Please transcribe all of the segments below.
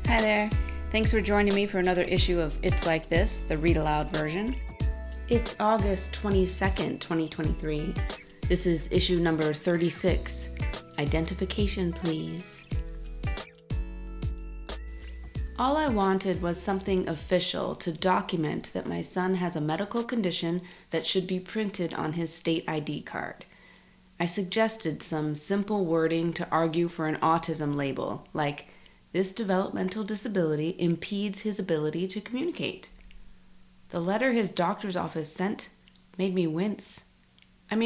Hi there. Thanks for joining me for another issue of It's Like This, the read aloud version. It's August 22nd, 2023. This is issue number 36. Identification, please. All I wanted was something official to document that my son has a medical condition that should be printed on his state ID card. I suggested some simple wording to argue for an autism label, like, this developmental disability impedes his ability to communicate. The letter his doctor's office sent made me wince. I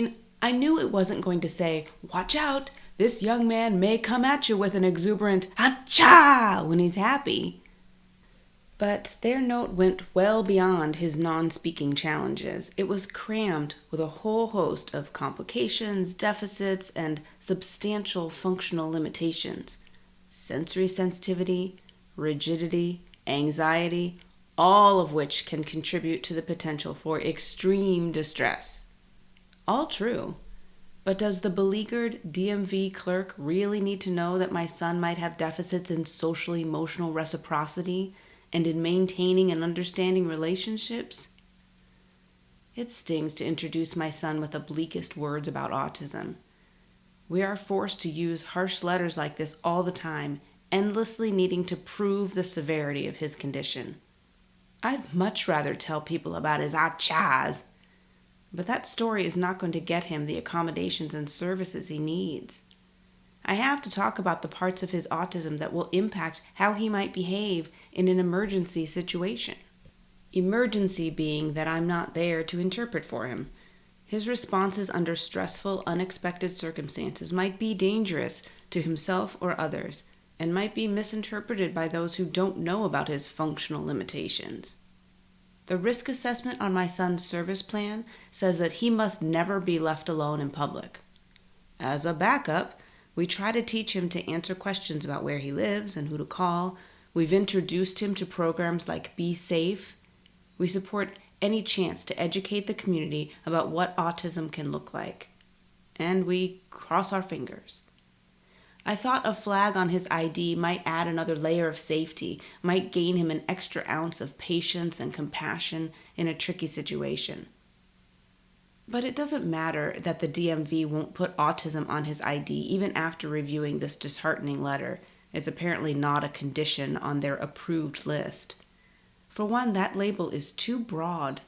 knew it wasn't going to say, watch out, this young man may come at you with an exuberant "Achha!" when he's happy. But their note went well beyond his non-speaking challenges. It was crammed with a whole host of complications, deficits, and substantial functional limitations. Sensory sensitivity, rigidity, anxiety, all of which can contribute to the potential for extreme distress. All true, but does the beleaguered DMV clerk really need to know that my son might have deficits in social-emotional reciprocity and in maintaining and understanding relationships? It stings to introduce my son with the bleakest words about autism. We are forced to use harsh letters like this all the time, endlessly needing to prove the severity of his condition. I'd much rather tell people about his achas, but that story is not going to get him the accommodations and services he needs. I have to talk about the parts of his autism that will impact how he might behave in an emergency situation. Emergency being that I'm not there to interpret for him. His responses under stressful, unexpected circumstances might be dangerous to himself or others, and might be misinterpreted by those who don't know about his functional limitations. The risk assessment on my son's service plan says that he must never be left alone in public. As a backup, we try to teach him to answer questions about where he lives and who to call. We've introduced him to programs like Be Safe. We support any chance to educate the community about what autism can look like. And we cross our fingers. I thought a flag on his ID might add another layer of safety, might gain him an extra ounce of patience and compassion in a tricky situation. But it doesn't matter that the DMV won't put autism on his ID even after reviewing this disheartening letter. It's apparently not a condition on their approved list. For one, that label is too broad.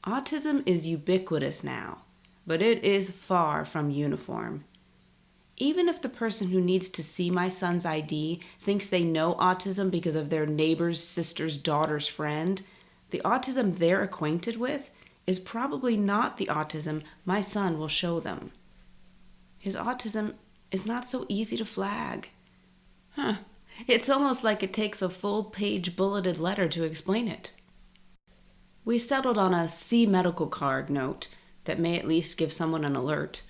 Autism is ubiquitous now, but it is far from uniform. Even if the person who needs to see my son's ID thinks they know autism because of their neighbor's sister's daughter's friend, the autism they're acquainted with is probably not the autism my son will show them. His autism is not so easy to flag. It's almost like it takes a full-page bulleted letter to explain it. We settled on a "See Medical Card" note that may at least give someone an alert.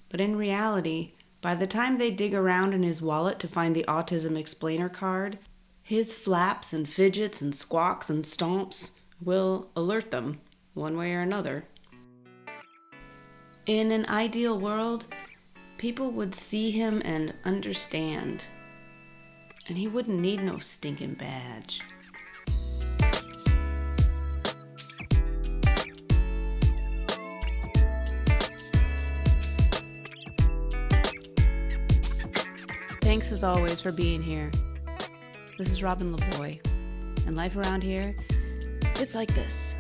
But in reality, by the time they dig around in his wallet to find the autism explainer card, his flaps and fidgets and squawks and stomps will alert them one way or another. In an ideal world, people would see him and understand. And he wouldn't need no stinking badge. Thanks as always for being here. This is Robin LaVoy, and life around here, it's like this.